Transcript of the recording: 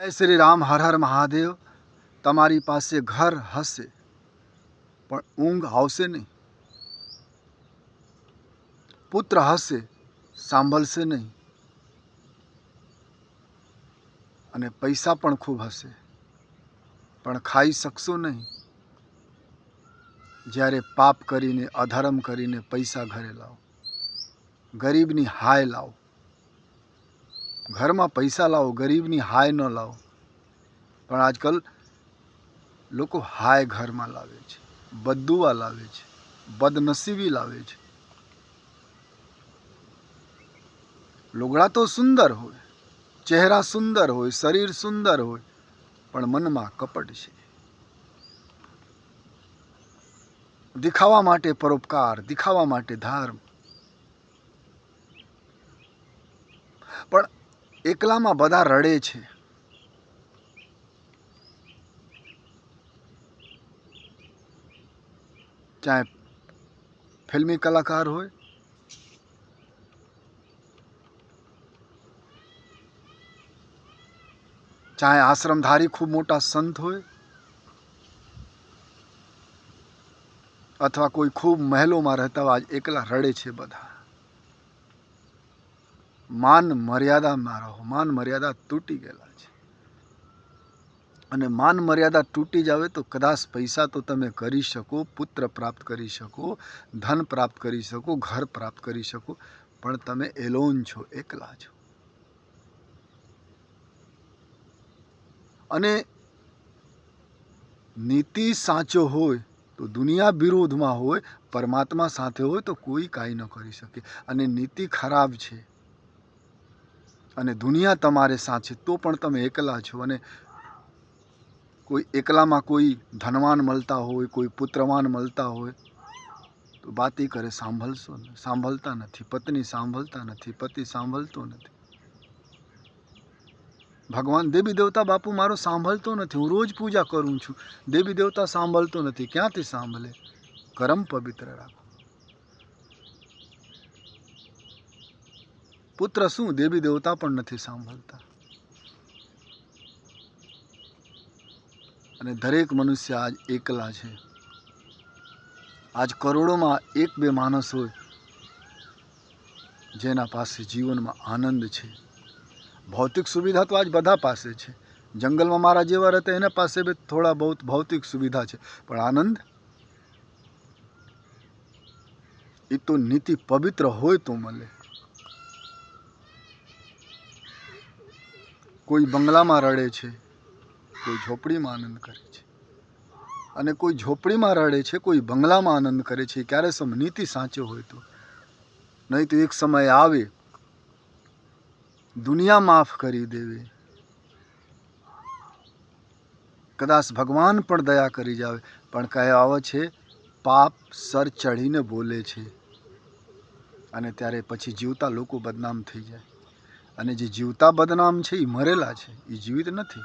જય શ્રી રામ. હર હર મહાદેવ. તમારી પાસે ઘર હશે પણ ઊંઘ આવશે નહીં. પુત્ર હશે, સાંભળશે નહીં. અને પૈસા પણ ખૂબ હશે પણ ખાઈ શકશો નહીં. જ્યારે પાપ કરીને, અધર્મ કરીને પૈસા ઘરે લાવો, ગરીબની હાય લાવો. ઘરમાં પૈસા લાવો, ગરીબની હાય ન લાવો. પણ આજકાલ લોકો હાય ઘરમાં લાવે છે, બદદુઆ લાવે છે, બદનસીબી લાવે છે. લુગડા તો સુંદર હોય, ચહેરા સુંદર હોય, શરીર સુંદર હોય, પણ મનમાં કપટ છે. દિખાવા માટે પરોપકાર, દિખાવા માટે ધર્મ. પણ એકલામાં બધા રડે છે. ચાહે ફિલ્મી કલાકાર હોય, ચાહે આશ્રમધારી ખૂબ મોટા સંત હોય, અથવા કોઈ ખૂબ મહેલોમાં રહેતા હોય, આજ એકલા રડે છે બધા. માન મર્યાદામાં રહો. માન મર્યાદા તૂટી ગયેલા છે. અને માન મર્યાદા તૂટી જાવે તો કદાચ પૈસા તો તમે કરી શકો, પુત્ર પ્રાપ્ત કરી શકો, ધન પ્રાપ્ત કરી શકો, ઘર પ્રાપ્ત કરી શકો, પણ તમે એલોન છો, એકલા છો. અને નીતિ સાચો હોય તો દુનિયા વિરોધમાં હોય, પરમાત્મા સાથે હોય તો કોઈ કાંઈ ન કરી શકે. અને નીતિ ખરાબ છે અને દુનિયા તમારે સાચે તો પણ તમે એકલા છો. અને કોઈ એકલામાં કોઈ ધનવાન મળતા હોય, કોઈ પુત્રવાન મળતા હોય તો બાતી કરે, સાંભળશો ને? સાંભળતા નથી. પત્ની સાંભળતા નથી, પતિ સાંભળતો નથી. ભગવાન દેવી દેવતા બાપુ મારો સાંભળતો નથી. હું રોજ પૂજા કરું છું, દેવી દેવતા સાંભળતો નથી. ક્યાંથી સાંભળે? કર્મ પવિત્ર રાખો. પુત્ર શું, દેવી દેવતા પણ નથી સાંભળતા. અને દરેક મનુષ્ય આજ એકલા છે. આજ કરોડોમાં એક બે માણસ હોય જેના પાસે જીવનમાં આનંદ છે. ભૌતિક સુવિધા તો આજ બધા પાસે છે. જંગલમાં મારા જેવા રહેતા એના પાસે બી થોડા બહુ ભૌતિક સુવિધા છે, પણ આનંદ એ તો નીતિ પવિત્ર હોય તો મળે. કોઈ બંગલામાં રડે છે, કોઈ ઝોપડીમાં આનંદ કરે છે. અને કોઈ ઝોપડીમાં રડે છે, કોઈ બંગલામાં આનંદ કરે છે. ક્યારે નીતિ સાચો હોય તો. નહીં તો એક સમય આવે દુનિયા માફ કરી દેવે, કદાચ ભગવાન પણ દયા કરી જાવે, પણ કહેવાય છે પાપ સર ચઢીને બોલે છે. અને ત્યારે પછી જીવતા લોકો બદનામ થઈ જાય. અને જે જીવતા બદનામ છે એ મરેલા છે, એ જીવિત નથી.